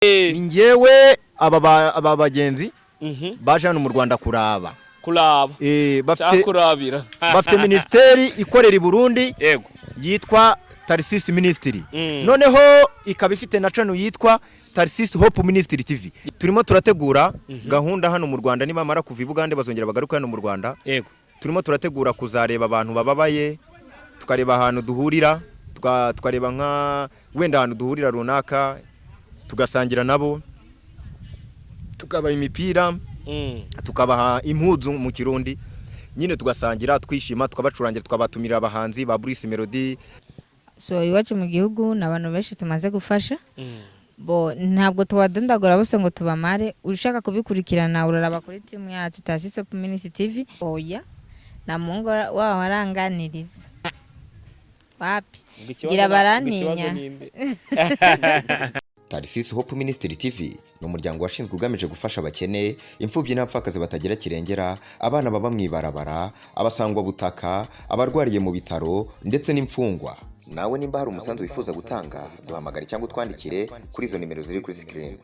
ni ngewe aba bagenzi baje hano mu Rwanda kuraba bafite ministeri ikorera i Burundi yitwa THM Ministry, noneho ikaba ifite na channel yitwa THM Ministry TV. Turimo turategura gahunda hano mu Rwanda, nibamara kuva i Bugande bazongera bagaruka hano mu Rwanda. Turimo turategura kuzareba abantu bababaye, tukareba ahantu duhurira, tukareba nka wenda ahantu duhurira runaka, tugasangira nabo, tukabaha imipira, tukabaha impuzu mu Kirundi, nyine tugasangira, twishima, tukabacurangira, tukabatumira abahanzi ba Bruce Melody. So iwacu mu gihugu n'abantu benshi tumaze gufasha, bo ntabwo tuwadandagura bose ngo tubamare. Ushaka kubikurikirana uraraba kuri team yacu THM Ministry TV. Oya na mungu wao aranganiriza wapi gira baraninya. THM Ministry TV ni umuryango washinzwe ugamije gufasha abakene, imfubyi n'abapfakazi batagira kirengera, abana baba mwibarabara, abasangwa butaka, abarwariye mu bitaro ndetse n'imfungwa. Nawe nimba hari umusanzu wifuza gutanga, duhamagare cyangwa utwandikire kuri izo nimero ziri kuri screen.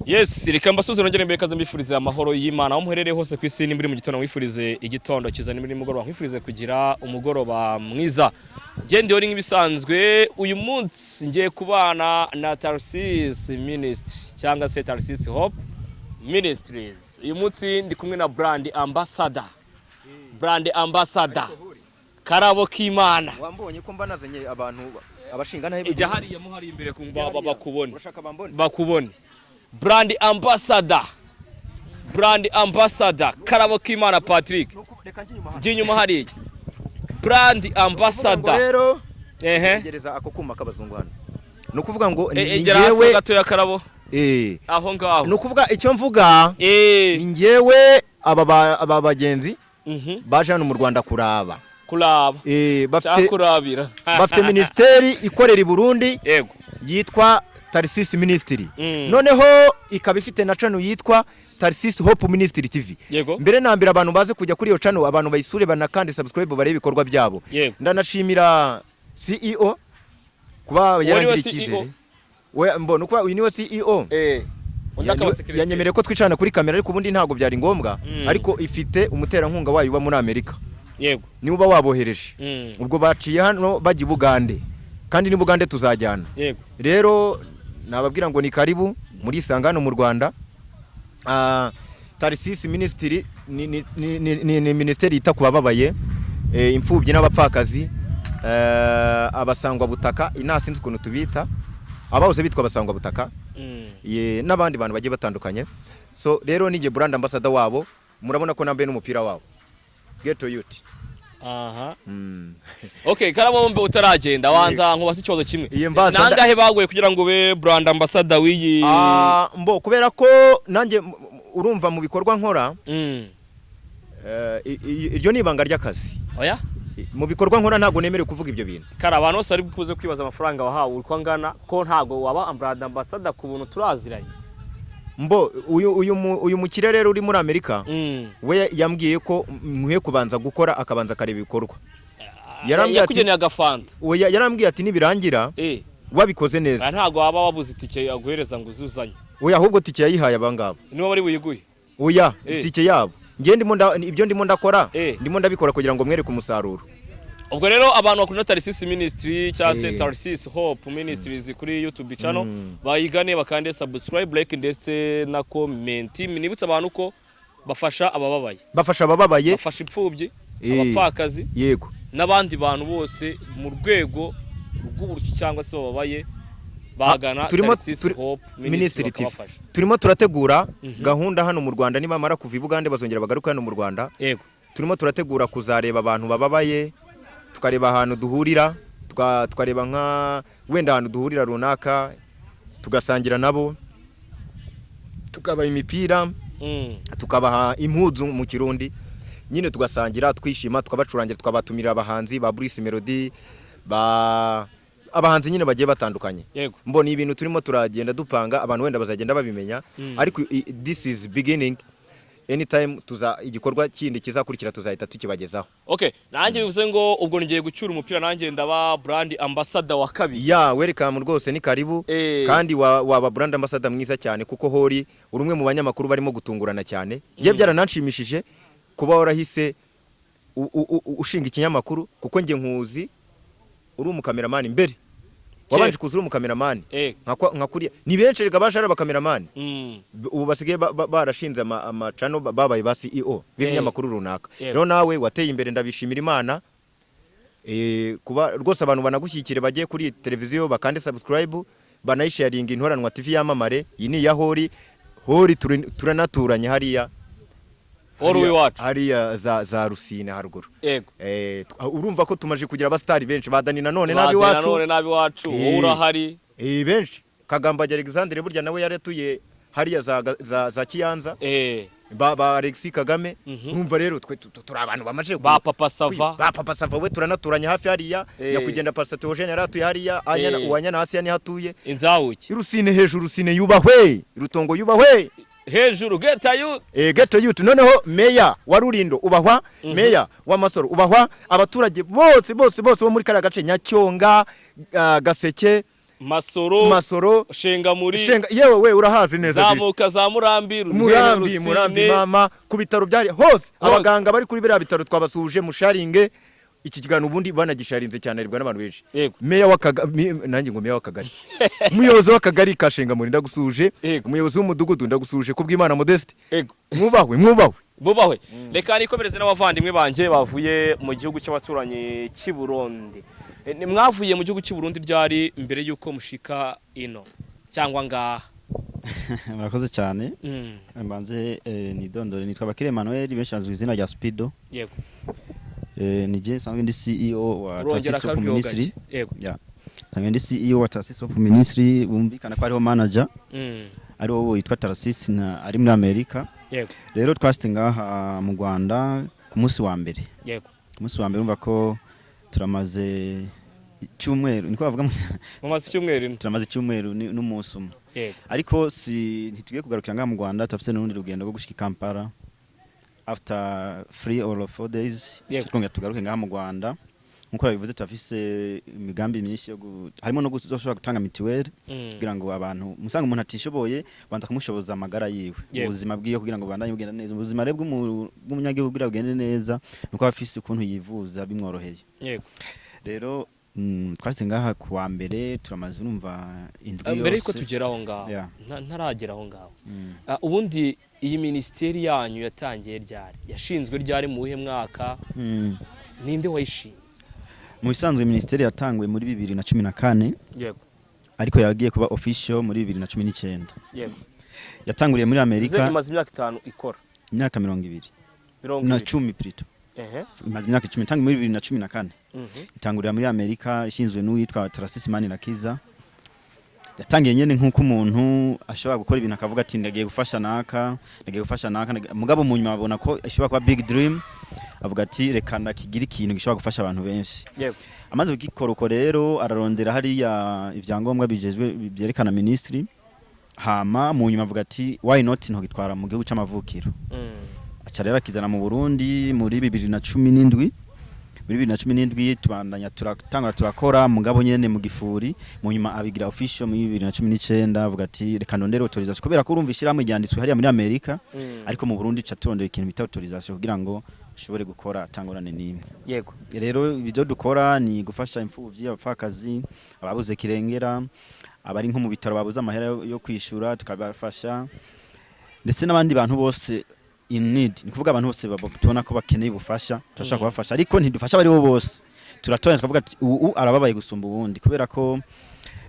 Yes, reka mbasuze nongere mbekaze mbifurize amahoro y'Imana aho muherereye hose ku isi, nimuri mu gitondo mwifurize igitondo kiza, nimuri mugoroba mwifurize kugira umugoroba mwiza. Gende ori nk'ibisanzwe, uyu munsi ngiye kubana na THM Ministry cyangwa se THM Ministries. Uyu munsi ndi kumwe na brand ambassador. Karabo k'Imana. Wambonye ko mbanazanye abantu abashinga nahe ijya hariya mu hari imbere ku bakubone. Bakubone. Brand ambassador Karabo k'Imana Patrick. Jinyuma hariya. Brand ambassador. Rero gereza ako kuma kabazungu hano. No kuvuga ngo ni ngewe gato ya Karabo. Aho ngaho. No kuvuga icyo mvuga ni ngewe aba bagenzi baje hano mu Rwanda kuraba. Bafite ministeri ikorera i Burundi yitwa THM Ministry, noneho ikaba ifite na channel yitwa THM Ministry TV. Mbere nambira abantu baze kujya kuri iyo channel, abantu bayisure banakande subscribe barebe ibikorwa byabo. Ndanashimira CEO kuba yarangira ikizere. We mbona kuba uyu niwe CEO yanyemereye ko twicana kuri kamera, ariko ubundi ntago byari ngombwa, ariko ifite umuterankunga wayo uba muri Amerika. Ni uba wabohereje. Ubwo baciye hano bajya Bugande, kandi ni Bugande tuzajyana. Rero nababwira ngo ni karibu muri isangano mu Rwanda. THM Ministry ni ministeri ita kubababaye, imfubyi n'abapfakazi, abasangwa butaka, inasinzi ukuntu tubita, abawose bitwa abasangwa butaka, n'abandi bantu bagiye batandukanye. So rero nije brand ambassador wabo, murabona ko nambaye n'umupira wabo. Get to youth. Okay, Karabo mbe utaragenda wanza nkubase ikibazo kimwe. Nangahe baguye kugira ngo be brand ambassador wiyi? Mbo kubera ko nanjye urumva mu bikorwa nkora, iryo ni ibanga ry'akazi. Oya? Mu bikorwa nkora ntago nemere kuvuga ibyo bintu. Kara abantu bose ari kuze kwibaza amafaranga wahawe uko angana, ko ntago waba brand ambassador ku buntu turaziranye. Mbo uyu mukire rero uri muri Amerika, we yambwiye ko nkwiye kubanza gukora akabanza kareba ibikorwa. Yakugeneye agafanta. Yarambwiye ati nibirangira wabikoze neza. Ntago waba wabuze itike yaguhereza ngo uzuzanye. Oya ahubwo tike yayihaye abangabo. Niwe bari buyiguye. Oya tike yabo. Ngiye ibyo ndimo ndakora, ndimo ndabikora kugira ngo mwere ku musaruro. Ubwo rero abantu bakunda THM Ministry cyangwa se THM Ministries kuri YouTube channel bayigane bakande subscribe, like ndetse na comment. Minibutsa abantu ko bafasha abababaye, bafasha imfubyi, abapfakazi, yego, n'abandi bantu bose mu rwego rw'uburuki cyangwa se bababaye bagana THM Ministry TV. Turimo turategura gahunda hano mu Rwanda, nibamara kuva i Bugande bazongera bagaruka hano mu Rwanda. Turimo turategura kuzareba abantu bababaye, tukareba ahantu duhurira, tukareba nka wenda ahantu duhurira runaka, tugasangira nabo, tukabaha imipira, tukabaha impuzu mu Kirundi, nyine tugasangira, twishima, tukabacurangira, tukabatumira abahanzi ba Bruce Melody, abahanzi nyine bagiye batandukanye. Mbona ibintu turimo turagenda dupanga, abantu wenda bazagenda babimenya, ariko this is beginning. anytime igikorwa kindi kizakurikira tuzahita tukibagezaho. Okay, nanjye bivuze ngo ubwo ngiye gucyura umupira nanjye ndaba brand ambassador wa kabiri. Ya welcome rwose ni karibu kandi waba brand ambassador mwiza cyane kuko hori urumwe mu banyamakuru barimo gutungurana cyane. Je byarananshimishije kuba warahise ushinga ikinyamakuru kuko nge nkuzi uri umukameramani mbere. Wabanje kuzura umukameramani nka kuriya ni benshi rega bashara abakameramani ubu basigaye barashinze amacano babaye ba CEO b'ibinyamakuru runaka. Rero nawe wateye imbere ndabishimira Imana kuba rwose abantu banagushyikire bagiye kuri televiziyo bakande subscribe banayisharinga intoranwa TV yamamare. Iyi ni ya hori turanaturanye hariya hariya za Rusine haruguru. Urumva ko tumaje kugira abastari benshi badani nanone nabi wacu urahari benshi. Kagambage Alexandre burya nawe yaratuye hariya za Kiyanza ba Alexis Kagame. Urumva rero turi abantu bamaje ba Papa Sava we turanaturanye hafi hariya nyakugenda Pastor THM yaratuye hariya uwanyana hasi yani hatuye inzawuki Rusine hejuru Rusine yubahwe Rutongo yubahwe hejuru Geta youth noneho meya wa Rurindo ubahwa meya wa Masoro ubahwa abaturage bose bo muri kara gace Nyacyonga Gaseke Masoro Shengamuri yewe we urahazi neza zamuka za Murambi mama ku bitaro byari hose abaganga bari kuri biriya bitaro twabasuje musharinge iki kigano ubundi banagisharinze cyane aribwa n'abantu benshi. Meya w'akagari nanjye ngo meya w'akagari umuyobozi w'akagari kashenga muri ndagusuje umuyobozi w'umudugudu ndagusuje kubw'Imana Modeste mwubahwe. Reka nikomereze n'abavandimwe banje bavuye mu gihugu cy'abaturanyi cy'i Burundi. Mwavuye mu gihugu cy'u Burundi ryari mbere yuko mushika ino cyangwa ngaha? Murakoze cyane. Mbanze nidondore nitwa Bakire Emmanuel benshi bazwi izina rya Speedo. Yego. Nije sanzwe ndi CEO wa Tasis of Ministry. Sanzwe ndi CEO wa Tasis of Ministry bumvikana ko ariho manager. Ari wowe witwa Tasis na ari muri Amerika. Rero twasite ngaha mu Rwanda ku munsi wa mbere. Ku munsi wa mbere umva ko turamaze icyumweru niko bavuga turamaze icyumweru n'umunsi umwe. Ariko ntitugiye kugarukira ngaha mu Rwanda tafise n'urundi rugendo rwo gushika Kampala after 3 or 4 days twongera tugaruke ngaha mu Rwanda nkuko babivuze tafise imigambi myinshi yo harimo no gushobora gutanga mitiweli kugira ngo abantu musanga umuntu atishoboye banda kumushoboza amagara yiwe ubuzima bwiye kugira ngo bandanye bugenda neza ubuzima rero bw'umunyagihugu kugira bugende neza nuko bafise ukuntu yivuza bimworoheye. Rero twase ngaha kuwa mbere turamaze numva indwi yose mbere yuko tugeraho ngaho ntarageraho ngaho. Ubundi iyi ministeri yanyu yatangiye ryari yashinzwe ryari mu buhe mwaka ninde wayishinze? Mu bisanzwe ministeri yatangwe muri 2014 ariko yagiye kuba official muri 2019. Yatanguriye muri Amerika imaze imyaka 5 ikora imyaka 20 na 10 plutôt imaze imyaka 10 tangi muri 2014 itangurira muri Amerika ishinzwe n'uwitwa Tasis Manirakiza. Yatangiye nyene nkuko umuntu ashobora gukora ibintu akavuga ati ndagiye gufasha naka mugabo mu nyuma babona ko ashobora kuba big dream avuga ati reka ndakigira ikintu gishobora gufasha abantu benshi. Amaze kugikoroko rero ararondera hariya ivyangombwa bijejwe byerekana ministry hama mu nyuma avuga ati why not ntogitwara mu gihugu c'amavukiro. Aca rero akizana mu Burundi muri 2017 muri 2017 tubandanya turatangura turakora mugabo nyene mu gifuri mu nyuma abigira official muri 2019 avuga ati reka ndondere autorisation kubera ko urumva ishyirahamwe ryanditswe hariya muri Amerika ariko mu Burundi ca turondera ikintu bita autorisation kugira ngo ushobore gukora atangorane nimwe. Rero ibyo dukora ni gufasha imfuvyi abapfakazi ababuze kirengera abari nko mu bitaro babuze amahera yo kwishura tukabafasha ndetse n'abandi bantu bose in need ni kuvuga abantu bose babona ko bakeneye ubufasha turashaka kubafasha ariko ntidufasha bari bo bose turatoranya tukavuga arababaye gusumba ubundi kubera ko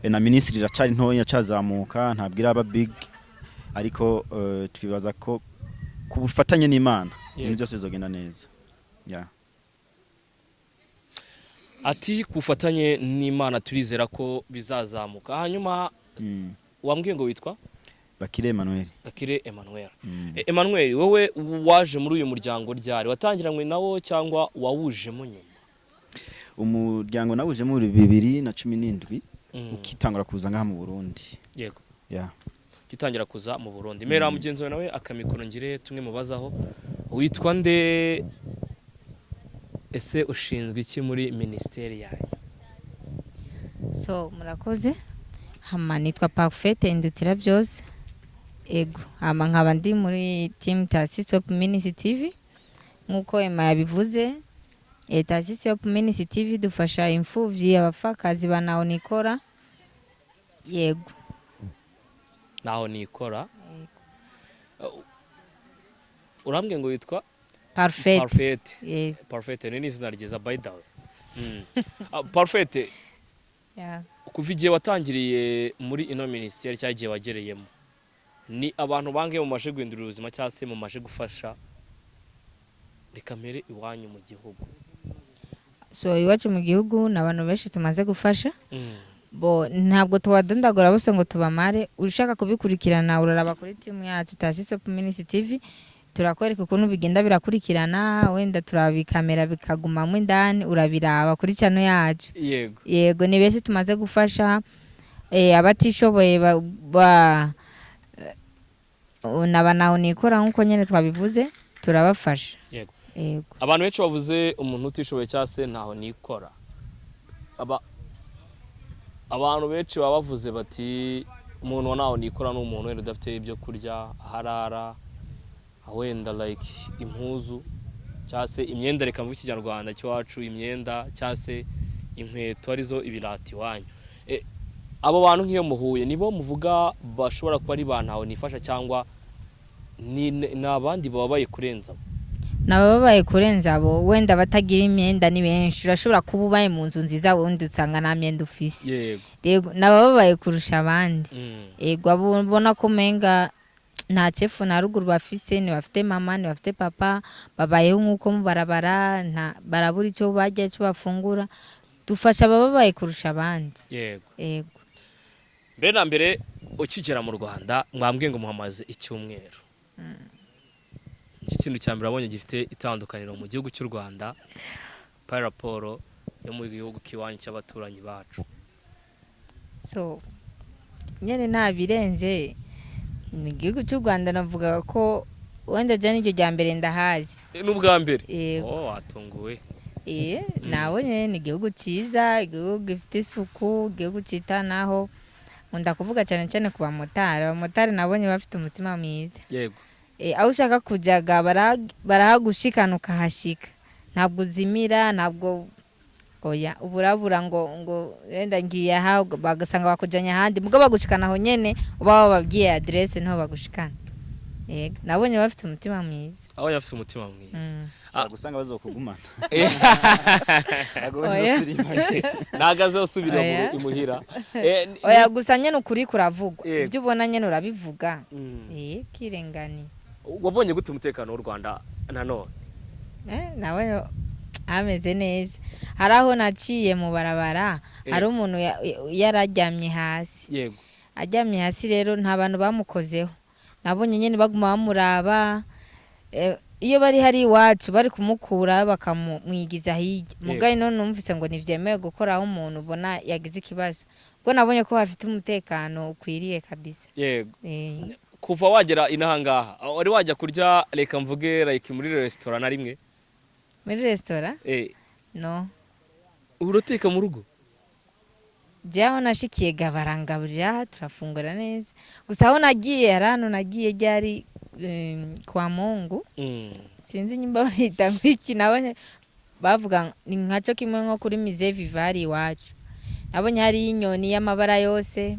na ministry iracari ntoya cazamuka ntabwira aba big ariko twibaza ko kubufatanye n'Imana ibintu byose bizogenda neza. Ati kufatanye n'Imana turizera ko bizazamuka. Hanyuma wambwiye ngo witwa Bakire Emmanuel. Emmanuel wowe waje muri uyu muryango ryari watangiranywe nawo cyangwa wawujemo nyuma? Umuryango nawuje muri 2017 ukitangura kuza ngaha mu Burundi. gitangira kuza mu Burundi. Mera mugenzi wawe nawe akamikoro ngire tumwe mubazaho, witwa nde, ese ushinzwe iki muri ministeri yanyu? So murakoze, hama nitwa Bafashe indutira byose, ego hama nkaba ndi muri team THM Ministry TV. Nkuko Emma yabivuze, THM Ministry TV dufasha imfuvyi, abapfakazi banaho nikora. Yego. Naho nikora. Urambwe ngo witwa Bafashe. Yes. Bafashe ni izina ryiza by the way. Bafashe. Yeah. Kuva igihe watangiriye muri ino ministeri cyagiye wagereyemo, ni abantu bange mu maje guhindura ubuzima cyangwa se mu maje gufasha rikamere iwanyu mu gihugu? So iwacu mu gihugu nabantu benshi tumaze gufasha. Bo ntabwo tuwadandagura bose ngo tubamare, ushaka kubikurikirana uraraba kuri team yacu THM Ministry TV, turakwereka ukuntu bigenda birakurikirana, wenda turabikamera bikagumamo indani, urabiraba kuri channel yacu. Yego. Yego ni benshi tumaze gufasha, abatishoboye nabanaho nikora nkuko nyene twabivuze turabafasha. Yego. Yego. Abantu benshi bavuze umuntu utishoboye cyase ntaho nikora. Abantu benshi bavuze bati umuntu naho nikora n'umuntu wenda udafite ibyo kurya, harara, wenda like impuzu cyase imyenda, reka mvuga ikinyarwanda cyacu, imyenda cyase inkweto arizo ibirati wanyu. Abo bantu nk'iyo muhuye nibo muvuga bashobora kuba ari bantaho nifasha, cyangwa ni abandi babaye kurenza? Nababaye kurenza abo, wenda batagira imyenda ni benshi, urashobora kuba ubaye mu nzu nziza wundi usanga nta myenda ufise. Yego. Yego nababaye kurusha abandi. Yego abona ko menga nta chefu na ruguru bafise, ni bafite mama, ni bafite papa, babayeho nkuko mu barabara, barabura icyo bajya cyo bafungura. Dufasha ababaye kurusha abandi. Yego. Yego. Mbere na mbere ukigera mu Rwanda mwambwe ngo muhamaze icyumweru. Iki kintu cyambere abonye gifite itandukaniro mu gihugu cy'u Rwanda par rapport yo mu gihugu kiwanyu cy'abaturanyi bacu? So nyene nta birenze, mu gihugu cy'u Rwanda navuga ko wenda je n'iryo rya mbere ndahaje. N'ubwa mbere? Oh watunguwe. Nawe ni igihugu cyiza, igihugu gifite isuku, igihugu cyitanaho. Nkunda kuvuga cyane cyane ku bamotari. Abamotari nabonye bafite umutima mwiza. Yego. Aho ushaka kujyaga barahagushikana ukahashika, ntabwo uzimira, ntabwo oya uburabura ngo wenda ngiye aha bagasanga bakujanye ahandi, mugo bagushikana aho nyene uba wababwiye adresse niho bagushikana. Yego nabonye bafite umutima mwiza. Abonye bafite umutima mwiza. Gusanga bazokugumana. Nagaze usubira imuhira. Oya gusa nyene ukuri kuravugwa, ibyo ubona nyene urabivuga. Kirengani. Wabonye gute umutekano w'u Rwanda nanone? Nabonye ameze neza. Haraho naciye mu barabara, hari umuntu yararyamye hasi. Yego. Aryamye hasi rero nta bantu bamukozeho. Nabonye nyene baguma bamuraba. Iyo bari hari iwacu bari kumukura bakamwigiza hirya. Mugaye none numvise ngo nivyemewe gukora aho umuntu ubona yagize ikibazo. Ubwo nabonye ko hafite umutekano ukwiriye kabisa. Yego. Kuva wagera inahangaha wari wajya kurya, reka mvuge like muri restaurant na rimwe? Muri restaurant? No. Uroteka mu rugo? Jaho nashikiye gabarangaburira turafungura neza. Gusa aho nagiye harano nagiye ryari kwa Mungu. Sinzi nyimba bahita ngwiki, nabonye bavuga ni nkaco kimwe nko kuri Musée Vivari iwacu. Nabonye hari inyoni y'amabara yose.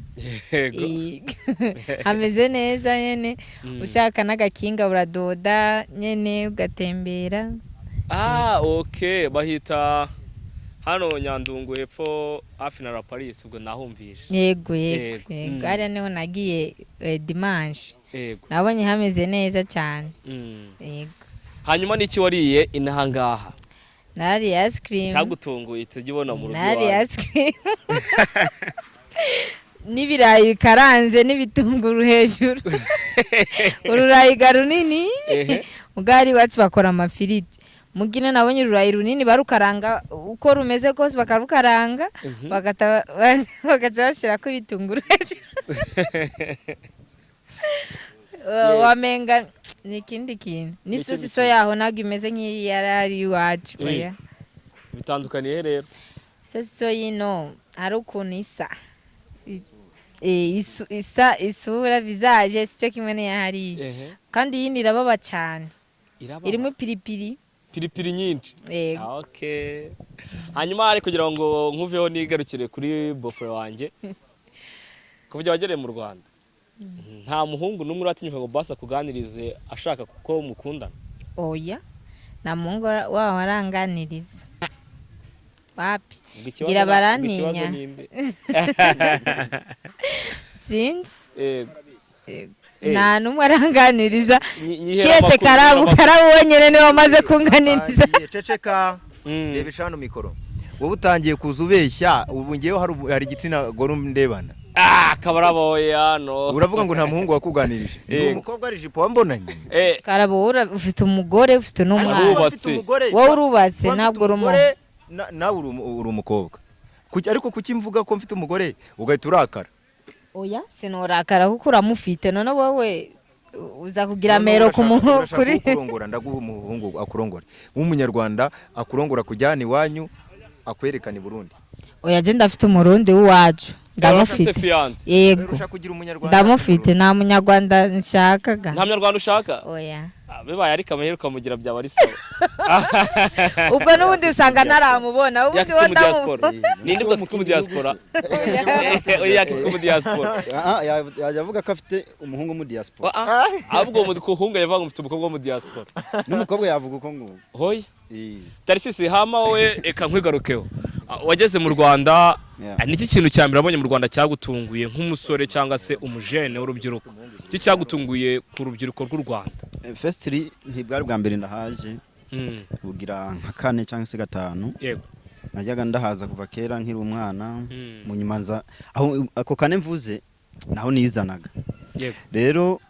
Ameze neza nyene. Ushaka n'agakinga uradoda nyene ugatembera. Okay, bahita hano Nyandungu hepfo hafi na La Paris, ubwo nahumvishe. Yego. Ari niho nagiye dimanche. Nabonye hameze neza cyane. Yego. Hanyuma niki wariye inahangaha? Nari ice cream. Cyagutunguye tugibona mu rugo. Nari ice cream. N'ibirayi bikaranze n'ibitunguru hejuru. Ururayi garunini. Ugari wacu bakora amafiriti. Mugine nabonye ururayi runini barukaranga uko rumeze kose bakarukaranga bagaca bashira ko ibitunguru hejuru. wamenga ni ikindi kintu n'isosiso yaho ntabwo imeze nk'iyi yari iwacu oya bitandukaniye rero isosiso y'ino hari ukuntu isura visage si cyo kimwe n'iyahariye kandi iyi irababa cyane irimo piripiri nyinshi okay. Hanyuma ari kugira ngo nkuveho nigarukire kuri bofre wanjye kuvuga wagereye mu Rwanda nta muhungu n'umwe uratinyuka ngo basa kuganirize ashaka kuko mukundana oya nta muhungu waho aranganiriza wapi gira barantinya sinzi nta n'umwe aranganiriza kese karabu wenyine niwe wamaze kunganiriza ceceka reba ishano mikoro wowe utangiye kuza ubeshya ubu ngewe hari igitsina gore ndebana kabaraboya no uravuga ngo nta muhungu wakuganirije ni umukobwa ari jipo wambonanye karabo ufite umugore ufite n'umwana wowe urubatse ntabwo uri umugore nawe uri umukobwa ariko kuki mvuga ko mfite umugore ugahita urakara oya sinorakara kuko uramufite none wowe uza kugira mero ku muntu kuri kurongora ndaguha umuhungu akurongora w'umunyarwanda akurongora kujyana iwanyu akwerekana i Burundi oya je ndafite umurundi w'iwacu ndamufite yego ndamufite nta munyarwanda nshakaga nta munyarwanda ushaka oya bibaye ariko amaheruka mugira byaba ari sawa ubwo n'ubundi usanga naramubona ubundi wo ndamubona ninde bwo twitwa mu diaspora oya kitwa mu diaspora yavuga ko afite umuhungu mu diaspora ahubwo mu kuhunga yavuga mfite umukobwa mu diaspora n'umukobwa yavuga uko ngo hoya Tarisisi hama wowe eka nkwigarukeho wageze mu Rwanda niki kintu cya mbere abonye mu Rwanda cyagutunguye nk'umusore cyangwa se umujene w'urubyiruko iki cyagutunguye ku rubyiruko rw'u Rwanda festiri ntibwari bwa mbere ndahaje bugira nka 4 cyangwa se 5 yego najyaga ndahaza kuva kera nkiri umwana mu nyumanza aho ako kane mvuze naho nizanaga yego rero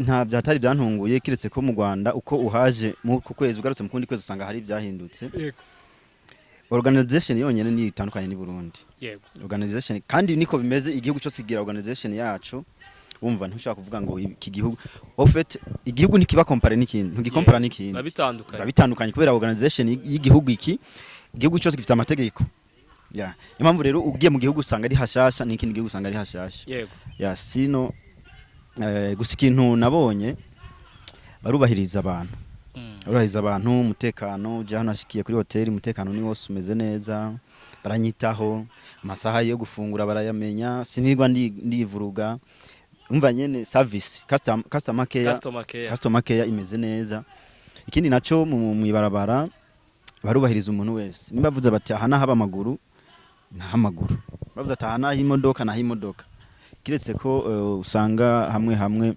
nta byatari byantunguye kiretse ko mu Rwanda uko uhaje mu kwezi ugarutse mu kundi kwezi usanga hari byahindutse yego organization yonyene ni itandukanye ni Burundi yego organization kandi niko bimeze igihugu cyo kigira organization yacu umva ntushaka kuvuga ngo iki gihugu en fait igihugu ntikiba compare n'ikindi ntugikompara n'ikindi babitandukanye kubera organization y'igihugu igihugu cyose gifite amategeko impamvu rero ugiye mu gihugu usanga ari hashasha n'ikindi gihugu usanga ari hashasha yego sino gusa ikintu nabonye barubahiriza abantu umutekano uje hano ashikiye kuri hoteli umutekano ni wose umeze neza baranyitaho amasaha yo gufungura barayamenya sinirwa ndivuruga umva nyene service customer care imeze neza ikindi naco mu ibarabara barubahiriza umuntu wese nibavuze bati ahana haba amaguru nta maguru bavuze ati ahana imodoka na imodoka kiretse ko usanga hamwe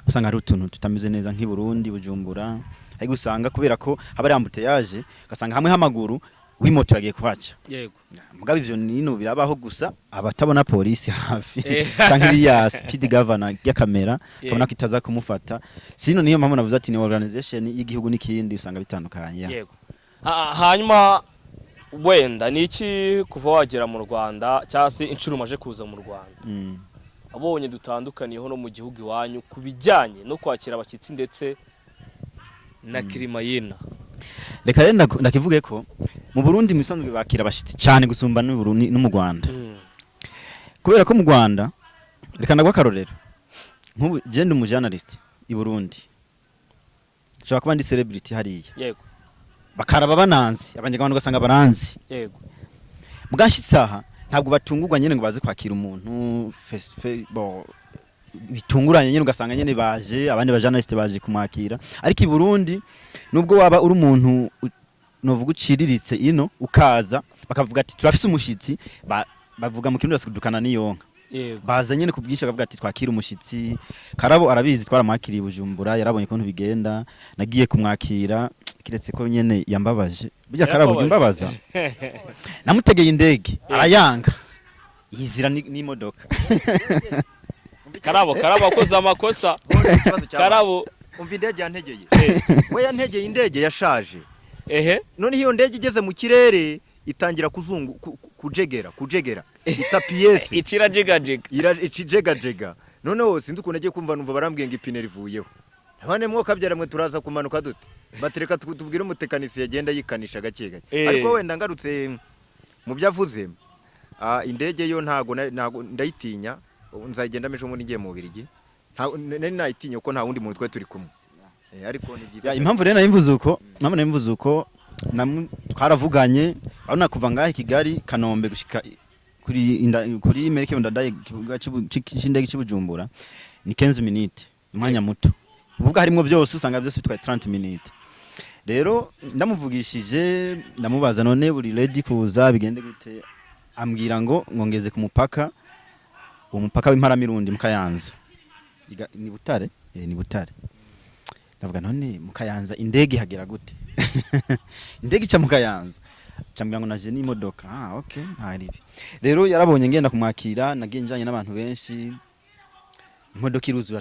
usanga ari utuntu tutameze neza nk'i Burundi Bujumbura ariko usanga kubera ko haba ari ambuteyage gasanga hamwe hamaguru w'imoto yagiye kuhaca yego mugabe ivyo nino birabaho gusa abatabona polisi hafi cyangwa ya speed governor ya kamera kabona kitaza kumufata sino niyo mpamvu navuze ati ni organization y'igihugu n'ikindi usanga bitandukanye yego hanyuma wenda niki kuva wagera mu Rwanda cyase incuro maje kuza mu Rwanda abonye dutandukaniyeho no mu gihugu iwanyu kubijyanye no kwakira abakitsi ndetse na kirimayina reka renda ndakivuge ko mu Burundi misanzwe bakira abashitsi cyane gusumba no mu Rwanda kubera ko mu Rwanda reka ndagwa karorero nk'ubu je ndi umujournalist i Burundi cyo kuba ndi celebrity hariya yego bakaraba bananzi abanyarwanda ugasanga baranzi yego mugashitsaha ntabwo batungurwa nyene ngo baze kwakira umuntu bitunguranye nyene ugasanga nyene baje abandi bajournalist baje kumwakira ariko i Burundi nubwo waba uri umuntu novuga uciriritse ino ukaza bakavuga ati turafise umushitsi bavuga mu kirundi basikudukana niyonka baza nyene kubwisha akavuga ati twakira umushitsi karabo arabizi twaramwakiriye Bujumbura yarabonye ko bigenda nagiye kumwakira kiretse ko nyene yambabaje bijya karabo imbabaza namutegeye indege arayanga yizira n'imodoka karabo akoze amakosa karabo umva indege yantegeye we yantegeye indege yashaje ehe none iyo ndege igeze mu kirere itangira kujegera itapi yesi icira jega icijegajega noneho sinzi ukuntu agiye kumva numva barambwiye ngo ipine rivuyeho none mwoka byaramwe turaza kumanuka dute batereka tubwire umutekanisi yagenda yikanisha gake gake ariko wenda ngarutse mu byavuze indege yo ntago ndayitinya nzagenda meje muri ngiye mu Birigi nari nayitinya uko nta wundi muntu twe turi kumwe ariko ni byiza impamvu rero namvuze uko twaravuganye abona kuva ngaho Kigali Kanombe gushika kuri Merike ndadaye cy'indege cy'Ubujumbura ni 15 minutes umwanya muto uvuga harimo byose usanga byose bitwaye 30 minutes rero ndamuvugishije ndamubaza none buri ready kuza bigende gute ambwira ngo ngongeze ku mupaka umupaka w'Imparamirundi mukayanza ni Butare ni Butare ndavuga none mukayanza indege hagera gute indege cya mukayanza cyambira ngo naje n'imodoka okay ntaribi rero yarabonye ngenda kumwakira nagenjanye n'abantu benshi imodoka iruzura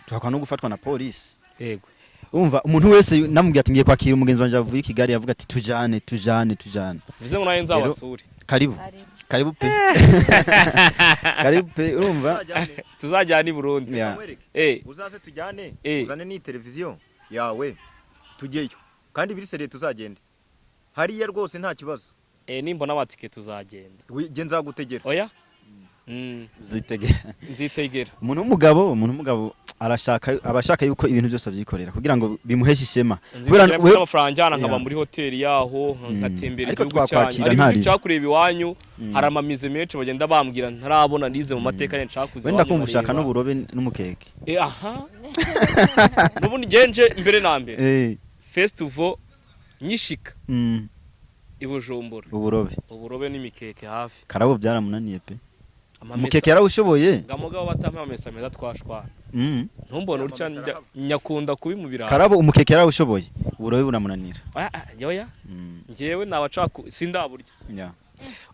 tuhakwa no gufatwa na police yego umva umuntu wese namubwiye ati ngiye kwakira umugenzi wanje avuye Kigali yavuga ati tujane bivuze ngo naye nzabasuri karibu pe karibu pe urumva tuzajyana i Burundi uzaze tujyane uzane ni televiziyo yawe tujyeyo kandi biri seriye tuzagende hariya rwose nta kibazo nimba n'amatike tuzagenda je nzagutegera oya nzitegera umuntu w'umugabo abashaka yuko ibintu byose abyikorera kugira ngo bimuheshe ishema kubera amafaranga njyana nkaba muri hoteli yaho nkatembera igihugu cyanyu ariko cyakureba iwanyu hari amamize menshi bagenda bambwira ntarabona nize mu mateka yenshi cyakuze wenda kumva ushaka n'uburobe n'umukeke aha nubundi genje imbere na mbere festival nyishika Ibujumbura uburobe n'imikeke hafi karabo byaramunaniye pe umukeke yarawushoboye ngamugabo batampa amesa meza twashwana ntumbone urya nyakunda kubimubira karabo umukeke yarawushoboye uburobe bunamunanira yoya ngewe nabacaka sindaburya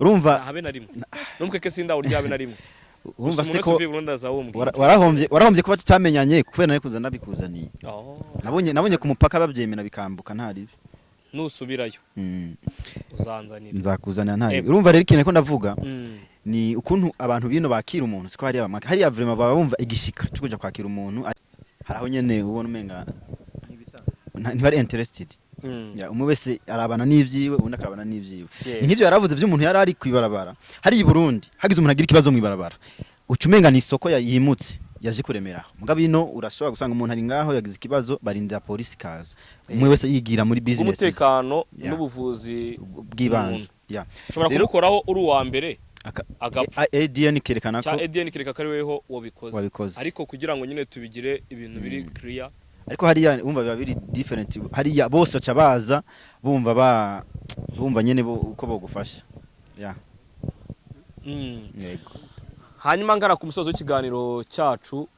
urumva habe na rimwe n'umukeke sindaburya habe na rimwe urumva se ko warahombye kuba tutamenyanye kubera nari kuzana bikuzaniye nabonye ku mupaka babyemera bikambuka ntaribi nusubirayo uzanzanira nzakuzanira ntaribi urumva rero ikintu ko ndavuga ni ukuntu abantu bino bakira umuntu siko hari vraiment baba bumva igishika cyo kuja kwakira umuntu haraho nyene ubona umenga ntibari interested umwe wese arabana n'ivyiwe ubundi akarabana n'ivyiwe nk'ivyo yaravuze by'umuntu yari ari kwibarabara hari i Burundi hagize umuntu agira ikibazo mu ibarabara ucumenga ni isoko yimutse yaje kuremeraho mugabo ino urashobora gusanga umuntu ari ngaho yagize ikibazo barindira polisi kaza umwe wese yigira muri business umutekano n'ubuvuzi bw'ibanze ushobora kumukoraho uri uwa mbere agapfa ADN kerekana ko ADN kereka kari weho wabikoze ariko kugira ngo nyine tubigire ibintu biri clear ariko hariya umva biba biri different hariya bose baca baza bumva nyene uko bogufasha yego hanyuma ngara ku musozo w'ikiganiro cyacu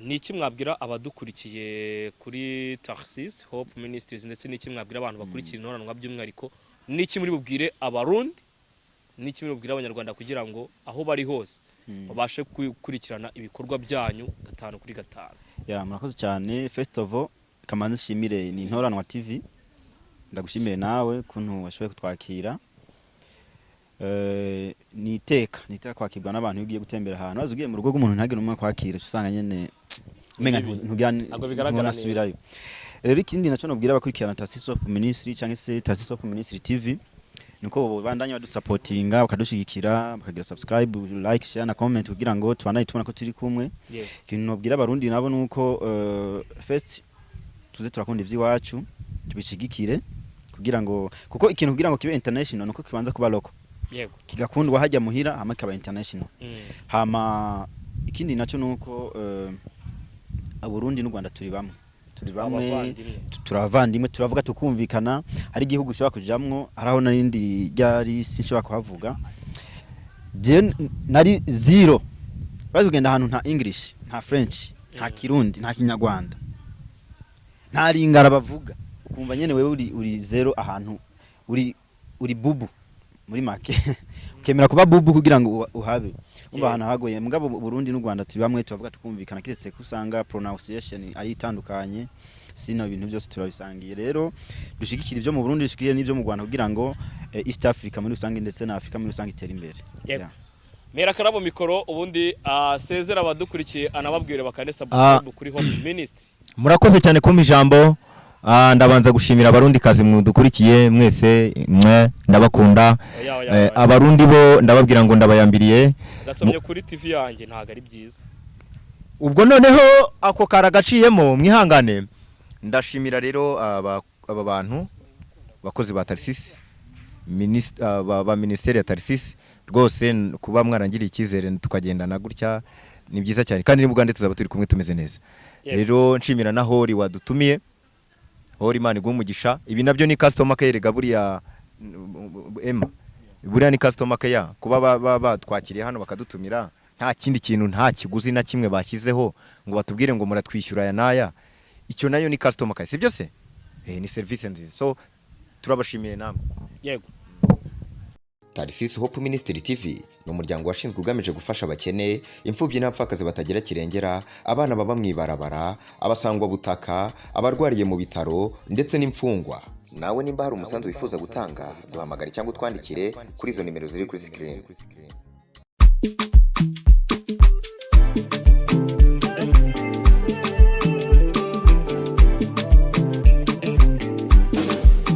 ni iki mwabwira abadukurikiye kuri THM Hope Ministries ndetse n'iki mwabwira abantu bakurikira intoranwa by'umwihariko n'iki muri bubwire abarundi n'iki muri bubwire abanyarwanda kugira ngo aho bari hose babashe gukurikirana ibikorwa byanyu 5 kuri 5 murakoze cyane first of all kamanzi shimire ni intoranwa TV ndagushimire nawe kuntu washoboye kutwakira niteka kwakirwa n'abantu iyo ugiye gutembera ahantu wazugiye mu rugo rw'umuntu ntagire umwe kwakira usanga nyene umenga ntugyanasubirayo rero ikindi naco nobwira abakurikirana THM Ministry cyangwa se THM Ministry TV niko bandanya badusupportinga bakadushigikira bakagira subscribe like share na comment kugira ngo tubanaye tubona ko turi kumwe ikintu nobwira abarundi nabo nuko first tuze turakunda ivy'iwacu tubishigikire kugira ngo kuko ikintu kugira ngo kibe international nuko kibanza kuba local yego kigakundwa hajya muhira hama kaba international hama ikindi naco nuko aburundi n'u Rwanda turi bamwe turavandimwe turavuga tukumvikana hari igihugu ushobora kujamwo haraho narindi ryari sinshobora kuhavuga je nari zero bazi kugenda ahantu nta English nta French nta Kirundi nta Kinyarwanda nta lingara bavuga ukumva nyene wewe uri zero ahantu uri bubu muri make ukemera kuba bubu kugira ngo uhabe umva ahantu hagoye mugabo Burundi n'u Rwanda turi bamwe tubavuga tukumvikana kiretse kusanga pronunciation ari itandukanye sino ibintu byose turabisangiye rero dushigikira ibyo mu Burundi dushigikira n'ibyo mu Rwanda kugira ngo East Africa muri rusange ndetse na Africa muri rusange itere imbere. Mera karabo mikoro ubundi asezera abadukurikiye anababwire bakane subscribe kuri Home Ministry. Murakoze cyane kumpa ijambo. Ndabanza gushimira abarundi kazi mudukurikiye mwese ndabakunda. Abarundi bo ndababwira ngo ndabayambiriye. Gasomye kuri TV yanjye ntago ari byiza. Ubwo noneho ako karagaciyemo mwihangane. Ndashimira rero aba bantu bakozi ba THM ba ministeri ya THM rwose kuba mwarangiriye icyizere tukagendana gutya ni byiza cyane kandi n'Ubugande tuzaba turi kumwe tumeze neza. Rero nshimira na Hori wadutumiye. Hori Imana igumugisha. Ibi nabyo ni customer care gaburiya Emma. Buriya ni customer care kuba batwakiriye hano bakadutumira nta kindi kintu nta kiguzi na kimwe bashyizeho ngo batubwire ngo muratwishyura ya naya. Icyo nayo ni customer care sibyo se? Ni service nziza. So turabashimiye namwe. Yego. THM Hope Ministry TV ni umuryango washinzwe ugamije gufasha abakene, imfubyi n'abapfakazi batagira kirengera, abana baba mwibarabara, abasangwa butaka, abarwariye mu bitaro ndetse n'imfungwa. Nawe nimba hari umusanzu wifuza gutanga duhamagare cyangwa utwandikire kuri izo nimero ziri kuri screen.